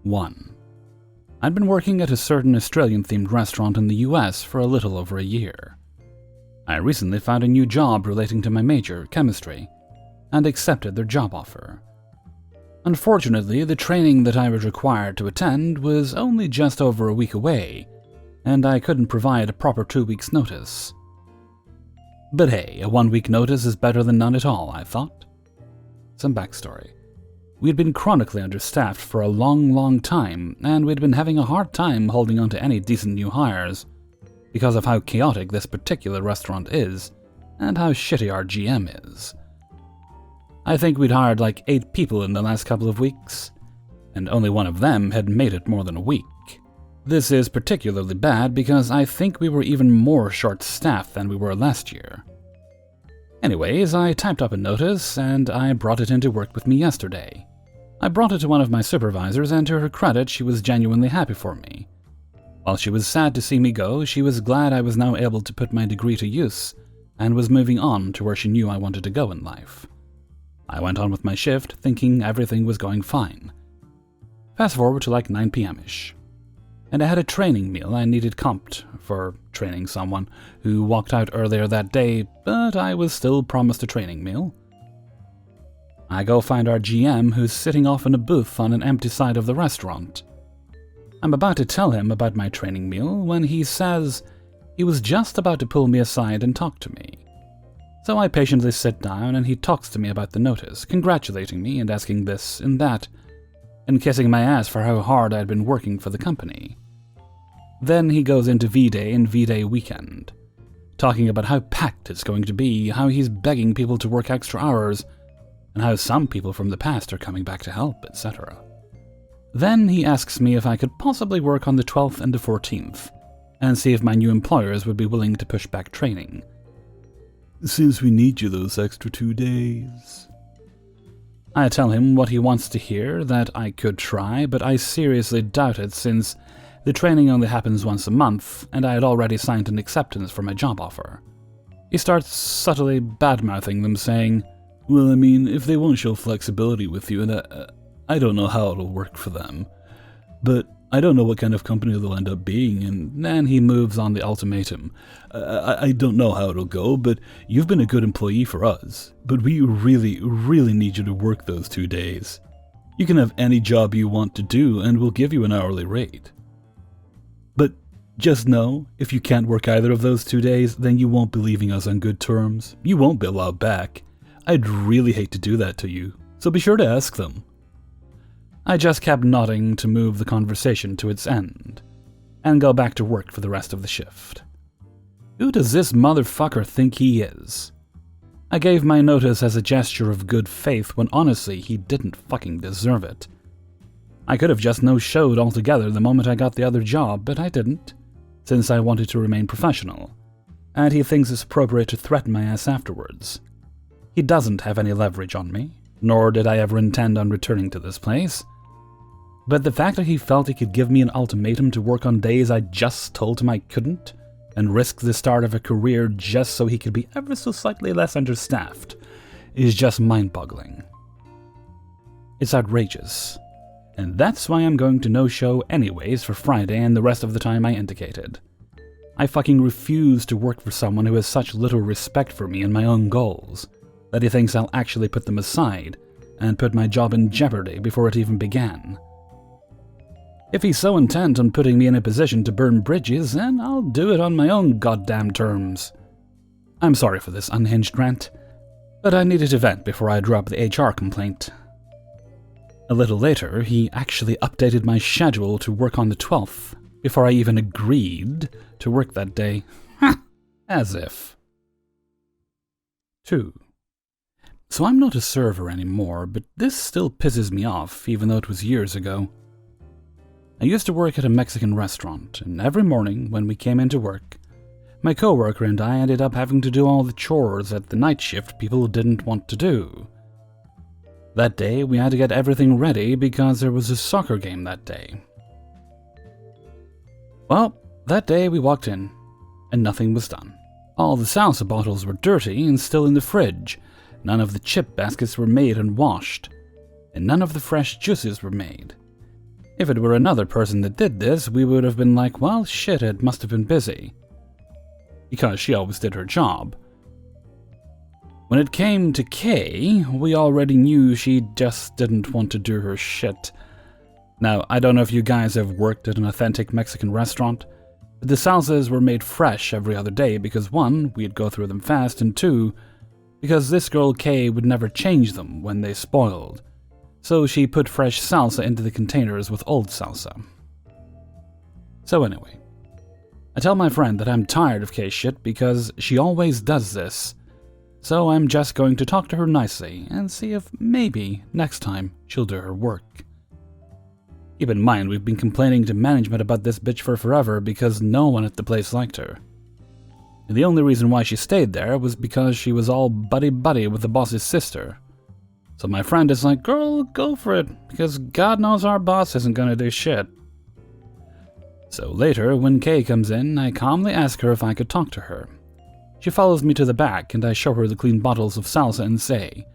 1. I'd been working at a certain Australian-themed restaurant in the US for a little over a year. I recently found a new job relating to my major, chemistry, and accepted their job offer. Unfortunately, the training that I was required to attend was only just over a week away, and I couldn't provide a proper 2 weeks' notice. But hey, a 1 week notice is better than none at all, I thought. Some backstory. We'd been chronically understaffed for a long time, and we'd been having a hard time holding on to any decent new hires because of how chaotic this particular restaurant is and how shitty our GM is. I think we'd hired like 8 people in the last couple of weeks, and only one of them had made it more than a week. This is particularly bad because I think we were even more short-staffed than we were last year. Anyways, I typed up a notice and I brought it into work with me yesterday. I brought it to one of my supervisors, and to her credit, she was genuinely happy for me. While she was sad to see me go, she was glad I was now able to put my degree to use and was moving on to where she knew I wanted to go in life. I went on with my shift, thinking everything was going fine. Fast forward to like 9 p.m.-ish. And I had a training meal I needed comped for training someone who walked out earlier that day, but I was still promised a training meal. I go find our GM, who's sitting off in a booth on an empty side of the restaurant. I'm about to tell him about my training meal when he says he was just about to pull me aside and talk to me. So I patiently sit down and he talks to me about the notice, congratulating me and asking this and that, and kissing my ass for how hard I'd been working for the company. Then he goes into V-Day and V-Day weekend, talking about how packed it's going to be, how he's begging people to work extra hours, and how some people from the past are coming back to help, etc. Then he asks me if I could possibly work on the 12th and the 14th, and see if my new employers would be willing to push back training, since we need you those extra 2 days. I tell him what he wants to hear, that I could try, but I seriously doubt it since the training only happens once a month, and I had already signed an acceptance for my job offer. He starts subtly bad-mouthing them, saying, "Well, I mean, if they won't show flexibility with you, and I don't know how it'll work for them. But I don't know what kind of company they'll end up being," and then he moves on the ultimatum. I don't know how it'll go, but you've been a good employee for us. But we really need you to work those 2 days. You can have any job you want to do, and we'll give you an hourly rate. But just know, if you can't work either of those 2 days, then you won't be leaving us on good terms. You won't be allowed back. I'd really hate to do that to you, so be sure to ask them. I just kept nodding to move the conversation to its end, and go back to work for the rest of the shift. Who does this motherfucker think he is? I gave my notice as a gesture of good faith when honestly he didn't fucking deserve it. I could have just no-showed altogether the moment I got the other job, but I didn't, since I wanted to remain professional, and he thinks it's appropriate to threaten my ass afterwards. He doesn't have any leverage on me, nor did I ever intend on returning to this place. But the fact that he felt he could give me an ultimatum to work on days I just told him I couldn't, and risk the start of a career just so he could be ever so slightly less understaffed, is just mind-boggling. It's outrageous, and that's why I'm going to no-show anyways for Friday and the rest of the time I indicated. I fucking refuse to work for someone who has such little respect for me and my own goals, that he thinks I'll actually put them aside and put my job in jeopardy before it even began. If he's so intent on putting me in a position to burn bridges, then I'll do it on my own goddamn terms. I'm sorry for this unhinged rant, but I needed to vent before I drop the HR complaint. A little later, he actually updated my schedule to work on the 12th, before I even agreed to work that day. As if. 2. So I'm not a server anymore, but this still pisses me off, even though it was years ago. I used to work at a Mexican restaurant, and every morning when we came into work, my coworker and I ended up having to do all the chores at the night shift people didn't want to do. That day, we had to get everything ready because there was a soccer game that day. Well, that day we walked in, and nothing was done. All the salsa bottles were dirty and still in the fridge, none of the chip baskets were made and washed, and none of the fresh juices were made. If it were another person that did this, we would have been like, well, shit, it must have been busy. Because she always did her job. When it came to Kay, we already knew she just didn't want to do her shit. Now, I don't know if you guys have worked at an authentic Mexican restaurant, but the salsas were made fresh every other day because 1, we'd go through them fast, and 2, because this girl Kay would never change them when they spoiled. So she put fresh salsa into the containers with old salsa. So anyway, I tell my friend that I'm tired of Kay's shit because she always does this. So I'm just going to talk to her nicely and see if maybe next time she'll do her work. Keep in mind, we've been complaining to management about this bitch for forever because no one at the place liked her. And the only reason why she stayed there was because she was all buddy-buddy with the boss's sister. So my friend is like, girl, go for it, because God knows our boss isn't gonna do shit. So later, when Kay comes in, I calmly ask her if I could talk to her. She follows me to the back, and I show her the clean bottles of salsa and say,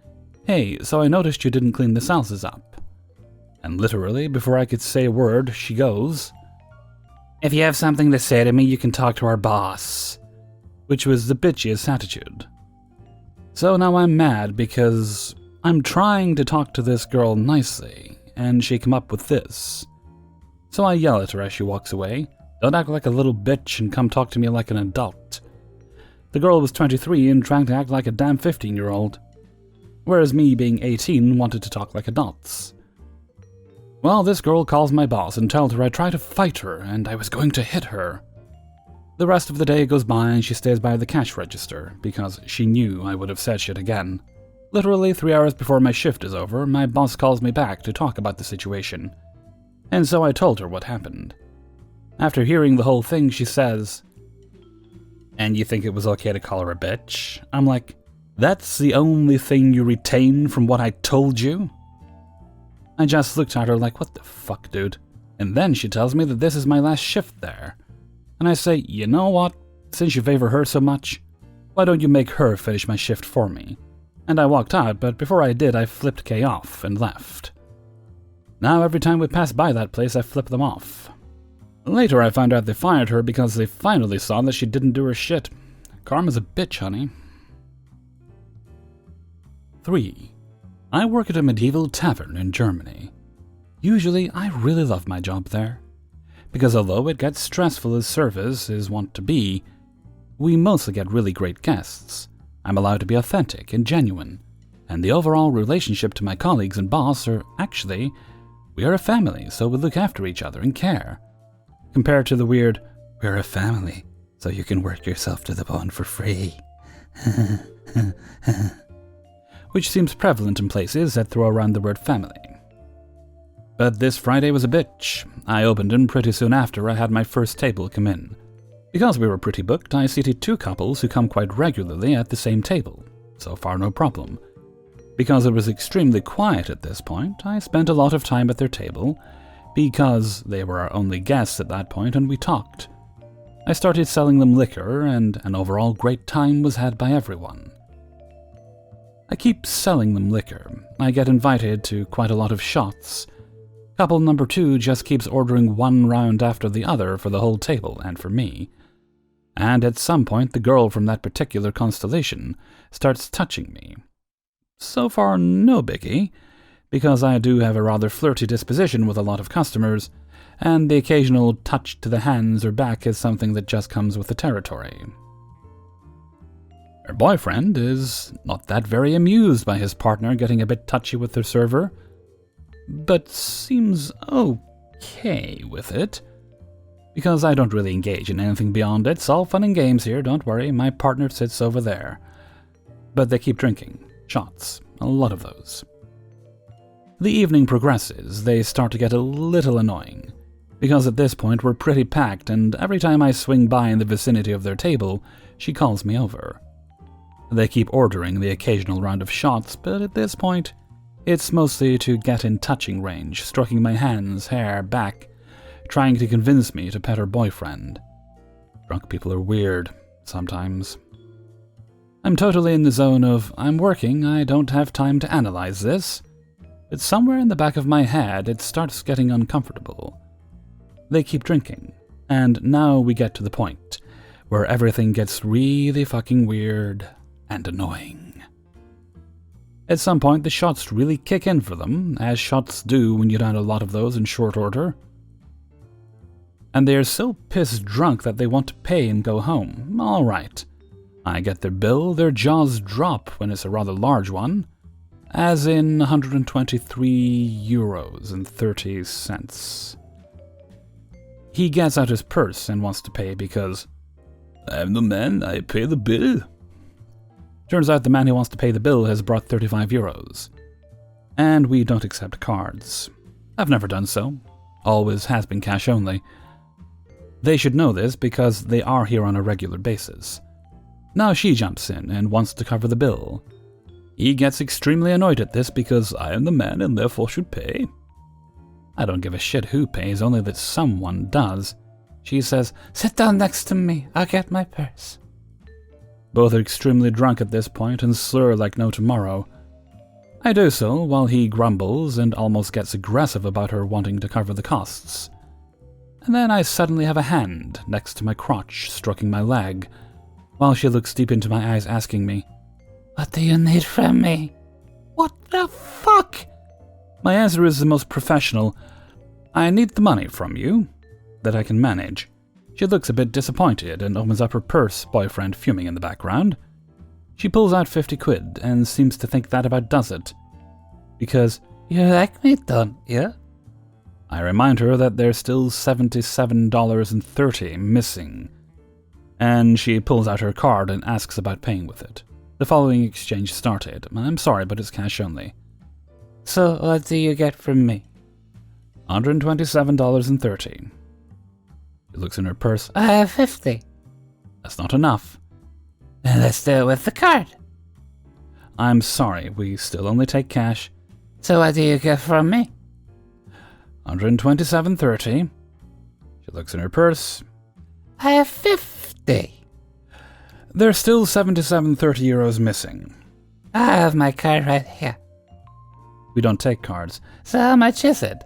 hey, so I noticed you didn't clean the salsas up. And literally, before I could say a word, she goes, if you have something to say to me, you can talk to our boss. Which was the bitchiest attitude. So now I'm mad because I'm trying to talk to this girl nicely, and she come up with this. So I yell at her as she walks away, don't act like a little bitch and come talk to me like an adult. The girl was 23 and trying to act like a damn 15-year-old, whereas me being 18 wanted to talk like adults. Well, this girl calls my boss and tells her I tried to fight her and I was going to hit her. The rest of the day goes by and she stays by the cash register because she knew I would have said shit again. Literally 3 hours before my shift is over, my boss calls me back to talk about the situation. And so I told her what happened. After hearing the whole thing, she says, and you think it was okay to call her a bitch? I'm like, that's the only thing you retain from what I told you? I just looked at her like, what the fuck, dude? And then she tells me that this is my last shift there. And I say, you know what? Since you favor her so much, why don't you make her finish my shift for me? And I walked out, but before I did, I flipped Kay off and left. Now every time we pass by that place, I flip them off. Later I found out they fired her because they finally saw that she didn't do her shit. Karma's a bitch, honey. 3. I work at a medieval tavern in Germany. Usually, I really love my job there. Because although it gets stressful as service is wont to be, we mostly get really great guests. I'm allowed to be authentic and genuine, and the overall relationship to my colleagues and boss are actually, we are a family, so we look after each other and care. Compared to the weird, we're a family, so you can work yourself to the bone for free. Which seems prevalent in places that throw around the word family. But this Friday was a bitch. I opened and pretty soon after I had my first table come in. Because we were pretty booked, I seated 2 couples who come quite regularly at the same table. So far no problem. Because it was extremely quiet at this point, I spent a lot of time at their table, because they were our only guests at that point and we talked. I started selling them liquor and an overall great time was had by everyone. I keep selling them liquor. I get invited to quite a lot of shots. Couple number 2 just keeps ordering one round after the other for the whole table and for me. And at some point the girl from that particular constellation starts touching me. So far no biggie, because I do have a rather flirty disposition with a lot of customers, and the occasional touch to the hands or back is something that just comes with the territory. Her boyfriend is not that very amused by his partner getting a bit touchy with their server, but seems okay with it, because I don't really engage in anything beyond it. It's all fun and games here, don't worry, my partner sits over there. But they keep drinking, shots, a lot of those. The evening progresses, they start to get a little annoying, because at this point we're pretty packed and every time I swing by in the vicinity of their table, she calls me over. They keep ordering the occasional round of shots, but at this point, it's mostly to get in touching range, stroking my hands, hair, back, trying to convince me to pet her boyfriend. Drunk people are weird, sometimes. I'm totally in the zone of, I'm working, I don't have time to analyze this. but somewhere in the back of my head it starts getting uncomfortable. They keep drinking, and now we get to the point where everything gets really fucking weird and annoying. At some point, the shots really kick in for them, as shots do when you down a lot of those in short order. And they are so pissed drunk that they want to pay and go home. Alright. I get their bill, their jaws drop when it's a rather large one, as in €123.30. He gets out his purse and wants to pay because, "I'm the man, I pay the bill." Turns out the man who wants to pay the bill has brought €35. And we don't accept cards. I've never done so. Always has been cash only. They should know this because they are here on a regular basis. Now she jumps in and wants to cover the bill. He gets extremely annoyed at this because I am the man and therefore should pay. I don't give a shit who pays, only that someone does. She says, "Sit down next to me, I'll get my purse." Both are extremely drunk at this point and slur like no tomorrow. I do so while he grumbles and almost gets aggressive about her wanting to cover the costs. And then I suddenly have a hand next to my crotch stroking my leg, while she looks deep into my eyes asking me, "What do you need from me?" What the fuck? My answer is the most professional. I need the money from you that I can manage. She looks a bit disappointed and opens up her purse, boyfriend fuming in the background. She pulls out 50 quid and seems to think that about does it. Because, "You like me, don't you?" I remind her that there's still $77.30 missing, and she pulls out her card and asks about paying with it. The following exchange started. "I'm sorry, but it's cash only." "So what do you get from me?" $127.30. She looks in her purse. "I have 50. "That's not enough." "Then let's do it with the card." "I'm sorry, we still only take cash." "So what do you get from me?" $127.30. She looks in her purse. "I have 50. "There's still €77.30 missing." "I have my card right here." We don't take cards. "So how much is it?"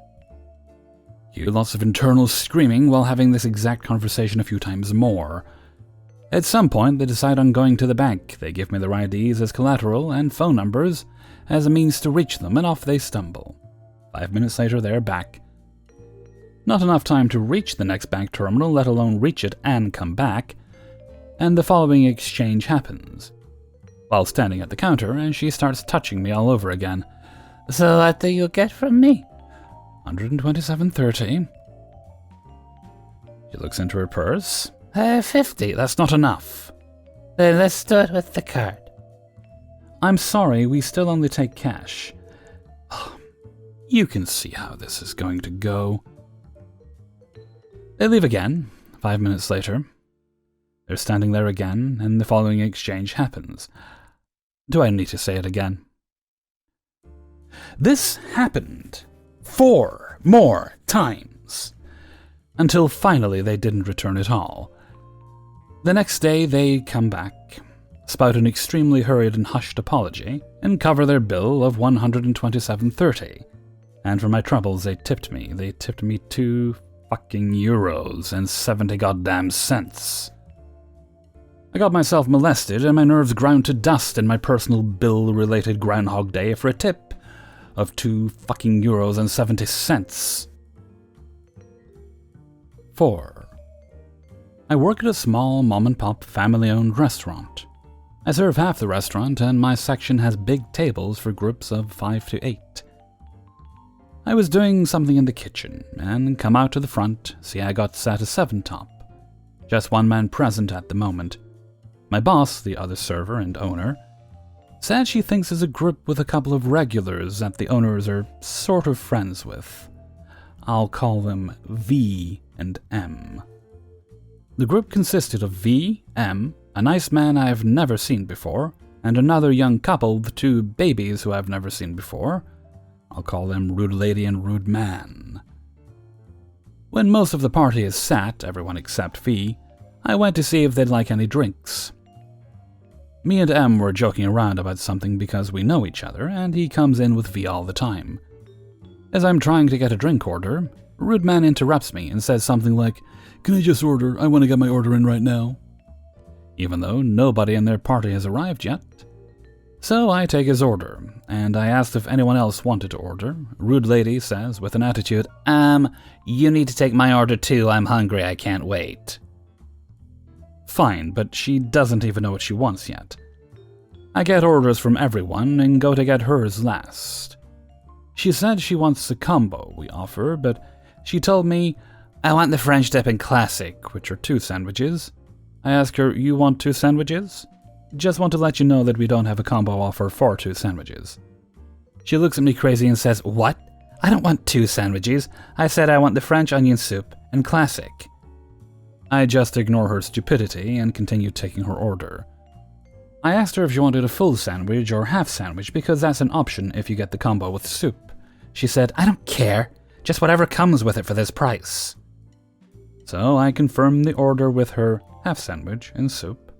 Hear lots of internal screaming while having this exact conversation a few times more. At some point, they decide on going to the bank. They give me their IDs as collateral and phone numbers as a means to reach them, and off they stumble. 5 minutes later, they're back. Not enough time to reach the next bank terminal, let alone reach it and come back, and the following exchange happens. While standing at the counter, and she starts touching me all over again. "So what do you get from me?" $127.30. She looks into her purse. "I have 50. "That's not enough." "Then let's do it with the card." "I'm sorry, we still only take cash." You can see how this is going to go. They leave again. 5 minutes later. They're standing there again, and the following exchange happens. Do I need to say it again? This happened 4 more times, until finally they didn't return at all. The next day they come back, spout an extremely hurried and hushed apology, and cover their bill of $127.30. And for my troubles they tipped me. They tipped me €2 goddamn cents. I got myself molested and my nerves ground to dust in my personal bill-related Groundhog Day for a tip of €2 4. I work at a small mom-and-pop family-owned restaurant. I serve half the restaurant and my section has big tables for groups of 5 to 8. I was doing something in the kitchen and come out to the front, see I got sat a 7 top. Just one man present at the moment. My boss, the other server and owner, said she thinks there's a group with a couple of regulars that the owners are sort of friends with. I'll call them V and M. The group consisted of V, M, a nice man I've never seen before, and another young couple with 2 babies who I've never seen before. I'll call them Rude Lady and Rude Man. When most of the party is sat, everyone except V, I went to see if they'd like any drinks. Me and M were joking around about something because we know each other, and he comes in with V all the time. As I'm trying to get a drink order, a rude man interrupts me and says something like, "Can I just order? I want to get my order in right now." Even though nobody in their party has arrived yet. So I take his order, and I asked if anyone else wanted to order. Rude lady says, with an attitude, you need to take my order too, I'm hungry, I can't wait." Fine, but she doesn't even know what she wants yet. I get orders from everyone and go to get hers last. She said she wants the combo we offer, but she told me, "I want the French dip and classic," which are 2 sandwiches. I ask her, "You want 2 sandwiches?" "Just want to let you know that we don't have a combo offer for 2 sandwiches." She looks at me crazy and says, "What? I don't want 2 sandwiches. I said I want the French onion soup and classic." I just ignore her stupidity and continue taking her order. I asked her if she wanted a full sandwich or half sandwich because that's an option if you get the combo with soup. She said, "I don't care. Just whatever comes with it for this price." So I confirmed the order with her half sandwich and soup.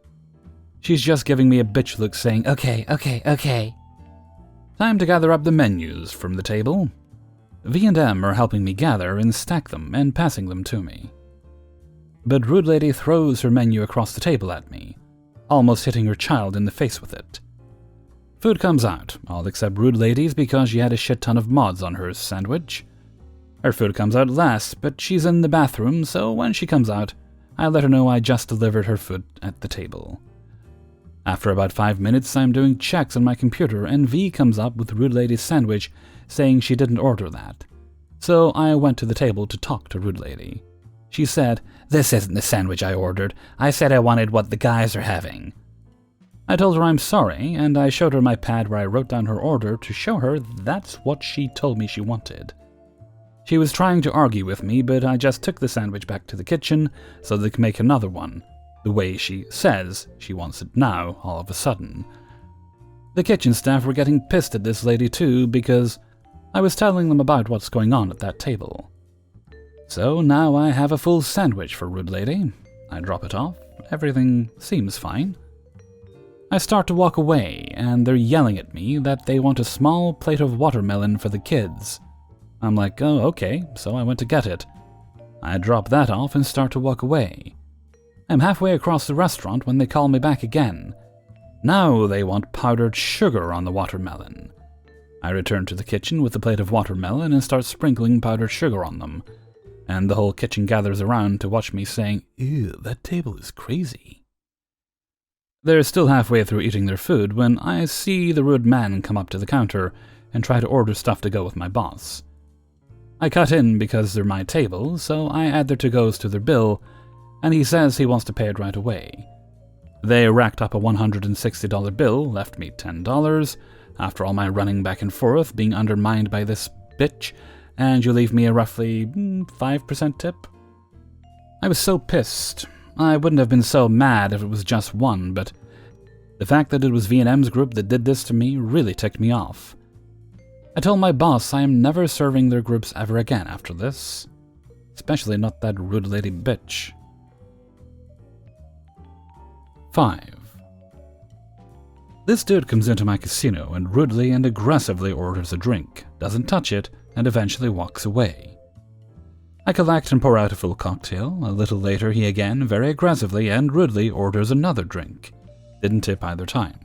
She's just giving me a bitch look saying, okay. Time to gather up the menus from the table. V&M are helping me gather and stack them and passing them to me. But rude lady throws her menu across the table at me, almost hitting her child in the face with it. Food comes out, all except rude lady's because she had a shit ton of mods on her sandwich. Her food comes out last, but she's in the bathroom, so when she comes out, I let her know I just delivered her food at the table. After about 5 minutes, I'm doing checks on my computer, and V comes up with Rude Lady's sandwich, saying she didn't order that. So I went to the table to talk to Rude Lady. She said, "This isn't the sandwich I ordered. I said I wanted what the guys are having." I told her I'm sorry, and I showed her my pad where I wrote down her order to show her that's what she told me she wanted. She was trying to argue with me, but I just took the sandwich back to the kitchen so they could make another one. The way she says she wants it now, all of a sudden. The kitchen staff were getting pissed at this lady too, because I was telling them about what's going on at that table. So now I have a full sandwich for Rude Lady. I drop it off. Everything seems fine. I start to walk away, and they're yelling at me that they want a small plate of watermelon for the kids. I'm like, oh, okay, so I went to get it. I drop that off and start to walk away. I'm halfway across the restaurant when they call me back again. Now they want powdered sugar on the watermelon. I return to the kitchen with a plate of watermelon and start sprinkling powdered sugar on them. And the whole kitchen gathers around to watch me saying, "Ew, that table is crazy." They're still halfway through eating their food when I see the rude man come up to the counter and try to order stuff to go with my boss. I cut in because they're my table, so I add their to-goes to their bill, and he says he wants to pay it right away. They racked up a $160 bill, left me $10, after all my running back and forth, being undermined by this bitch, and you leave me a roughly 5% tip? I was so pissed. I wouldn't have been so mad if it was just one, but the fact that it was V&M's group that did this to me really ticked me off. I told my boss I am never serving their groups ever again after this. Especially not that rude lady bitch. 5. This dude comes into my casino and rudely and aggressively orders a drink, doesn't touch it, and eventually walks away. I collect and pour out a full cocktail. A little later he again, very aggressively and rudely, orders another drink. Didn't tip either time.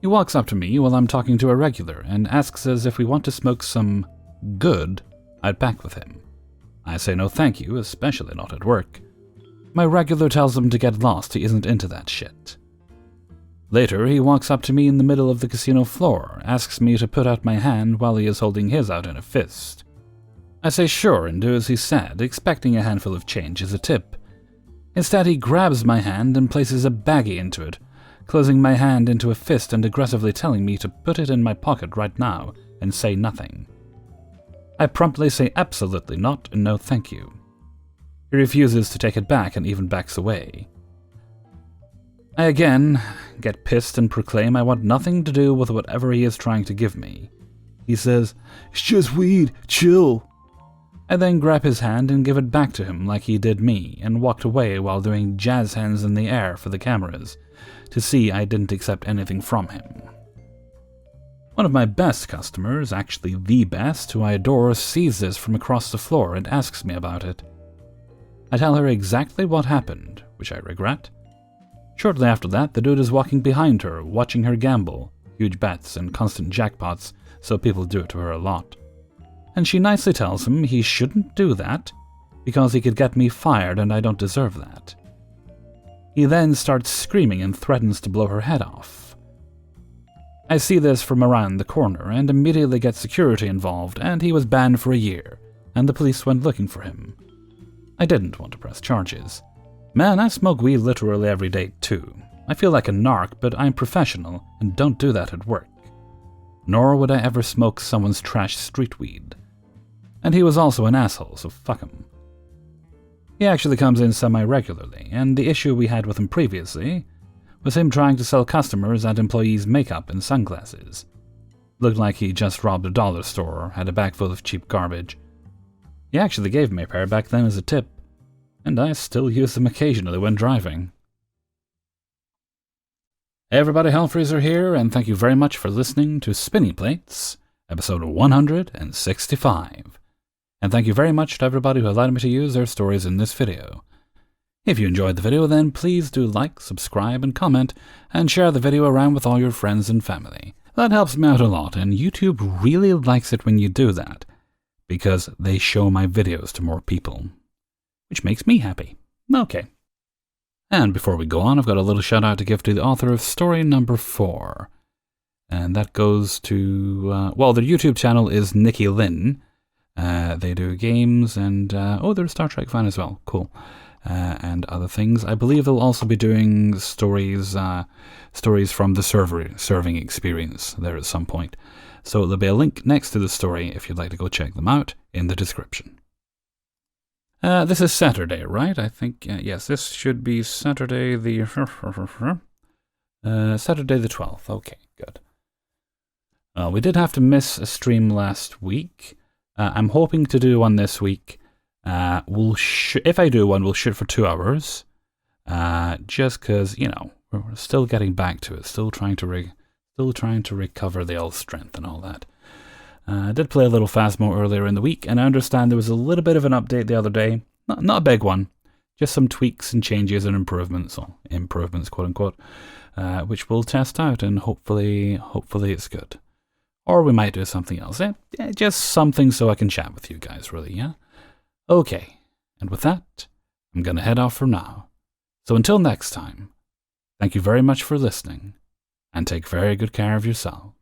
He walks up to me while I'm talking to a regular and asks us if we want to smoke some good I'd pack with him. I say no thank you, especially not at work. My regular tells him to get lost, he isn't into that shit. Later, he walks up to me in the middle of the casino floor, asks me to put out my hand while he is holding his out in a fist. I say sure and do as he said, expecting a handful of change as a tip. Instead, he grabs my hand and places a baggie into it, closing my hand into a fist and aggressively telling me to put it in my pocket right now and say nothing. I promptly say absolutely not and no thank you. He refuses to take it back and even backs away. I again get pissed and proclaim I want nothing to do with whatever he is trying to give me. He says, "It's just weed, chill." I then grab his hand and give it back to him like he did me and walked away while doing jazz hands in the air for the cameras to see I didn't accept anything from him. One of my best customers, actually the best, who I adore, sees this from across the floor and asks me about it. I tell her exactly what happened, which I regret. Shortly after that, the dude is walking behind her, watching her gamble, huge bets and constant jackpots, so people do it to her a lot. And she nicely tells him he shouldn't do that, because he could get me fired and I don't deserve that. He then starts screaming and threatens to blow her head off. I see this from around the corner and immediately get security involved, and he was banned for a year, and the police went looking for him. I didn't want to press charges. Man, I smoke weed literally every day too. I feel like a narc, but I'm professional and don't do that at work. Nor would I ever smoke someone's trash street weed. And he was also an asshole, so fuck him. He actually comes in semi-regularly, and the issue we had with him previously was him trying to sell customers and employees makeup and sunglasses. Looked like he just robbed a dollar store or had a bag full of cheap garbage. He actually gave me a pair back then as a tip, and I still use them occasionally when driving. Hey everybody, Hellfreezer here, and thank you very much for listening to Spinning Plates, episode 165. And thank you very much to everybody who allowed me to use their stories in this video. If you enjoyed the video, then please do like, subscribe, and comment, and share the video around with all your friends and family. That helps me out a lot, and YouTube really likes it when you do that, because they show my videos to more people, which makes me happy. Okay. And before we go on, I've got a little shout out to give to the author of story number 4. And that goes to, well, their YouTube channel is Nikki Lynn. They do games and, oh, they're a Star Trek fan as well. Cool. And other things. I believe they'll also be doing stories from the serving experience there at some point. So there'll be a link next to the story if you'd like to go check them out in the description. This is Saturday, right? I think, yes, this should be Saturday the... Saturday the 12th. Okay, good. We did have to miss a stream last week. I'm hoping to do one this week. If I do one, we'll shoot for 2 hours. Just because, you know, we're still getting back to it. Still trying to recover the old strength and all that. I did play a little Phasmo earlier in the week, and I understand there was a little bit of an update the other day. Not a big one. Just some tweaks and changes and improvements, or improvements, quote unquote, which we'll test out, and hopefully it's good. Or we might do something else. Just something so I can chat with you guys, really, yeah? Okay, and with that, I'm going to head off for now. So until next time, thank you very much for listening, and take very good care of yourself.